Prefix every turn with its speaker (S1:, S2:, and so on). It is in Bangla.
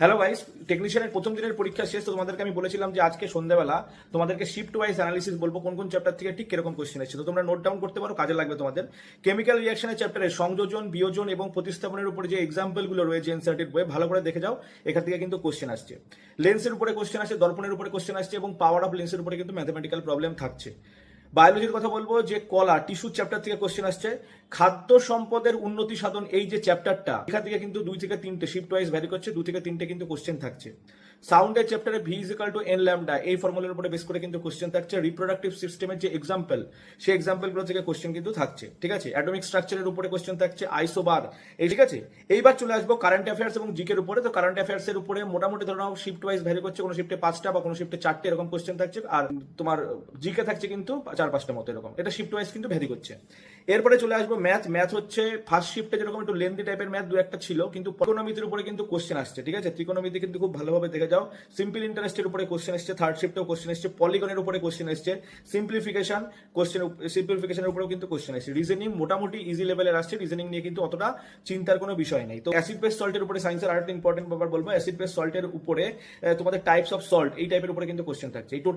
S1: হ্যালো গাইস, টেকনিশিয়ানের প্রথম দিনের পরীক্ষা শেষ। তো তোমাদেরকে আমি বলেছিলাম যে আজকে সন্ধ্যাবেলা তোমাদেরকে শিফট ওয়াইজ অ্যানালিসিস বলবো, কোন কোন চ্যাপ্টার থেকে ঠিক কিরকম কোশ্চেন এসেছে। তো তোমরা নোট ডাউন করতে পারো, কাজে লাগবে তোমাদের। কেমিক্যাল রিঅ্যাকশনের চ্যাপ্টারে সংযোজন, বিয়োজন এবং প্রতিস্থাপনের উপরে যে এক্সাম্পলগুলো রয়েছে এনসিইআরটির বইয়ে, ভালো করে দেখে যাও, এখান থেকে কিন্তু কোশ্চেন আসছে। লেন্সের উপরে কোশ্চেন আসছে, দর্পণের উপরে কোশ্চেন আসছে এবং পাওয়ার অফ লেন্সের উপরে কিন্তু ম্যাথমেটিক্যাল প্রবলেম থাকছে। বায়োলজির কথা বলবো, যে কলা টিস্যু চ্যাপ্টার থেকে কোশ্চেন আসছে। খাদ্য সম্পদের উন্নতি সাধন, এই যে চ্যাপ্টারটা, এখান থেকে কিন্তু 2 থেকে 3টে শিফট ওয়াইজ ভ্যারি করছে, 2 থেকে 3টে কিন্তু কোশ্চেন থাকছে। সাউন্ডের চ্যাপ্টারে V is equal to N lambda, এই ফর্মুলার উপরে বেস করে কিন্তু কোশ্চেন থাকছে। রিপ্রোডাক্টিভ সিস্টেমের যে এক্সাম্পল, সেই এক্সাম্পলগুলো থেকে কোশ্চেন কিন্তু থাকছে, ঠিক আছে। অ্যাটমিক স্ট্রাকচারের উপরে কোশ্চেন থাকছে, আইসোবার, এই ঠিক আছে। এইবার চলে আসবো কারেন্ট অ্যাফেয়ার্স এবং জিকের উপরে। তো কারেন্ট অ্যাফেয়ার্স এর উপরে মোটামুটি ধরে নাও শিফট ওয়াইজ ভ্যারি করছে, কোনো শিফটে 5টা বা কোনো শিফটে 4টে এরকম কোশ্চেন থাকছে। আর তোমার জিকে থাকছে কিন্তু 4-5টা মতো এরকম, এটা শিফট ওয়াইজ কিন্তু ভ্যারি করছে। এরপরে চলে আসবো ম্যাথ হচ্ছে ফার্স্ট শিফটে যেরকম একটু লেন্দি টাইপের ম্যাথ 2-1টা ছিল, কিন্তু ত্রিকোণমিতির উপরে কিন্তু কোশ্চেন আসছে, ঠিক আছে। ত্রিকোণমিতি কিন্তু খুব ভালোভাবে দেখে যাও। সিম্পল ইন্টারেস্টের উপরে কোশ্চেন আসছে, থার্ড শিফটেও কোশ্চেন আসছে। পলিগনের উপরে কোশ্চেন আসছে, সিম্পলিফিকেশনের উপরেও কিন্তু কোশ্চেন আসছে। রিজনিং মোটামুটি ইজি লেভেলের আসছে, রিজনিং নিয়ে কিন্তু অতটা চিন্তার কোনো বিষয় নেই। তো অ্যাসিড বেস সল্টের উপরে সায়েন্সের আরেকটা ইম্পর্টেন্ট ব্যাপার বলবো, অ্যাসিড বেস সল্টের উপরে তোমাদের টাইপস অফ সল্ট, এই টাইপের উপরে কিন্তু কোশ্চেন থাকছে। এই টোটাল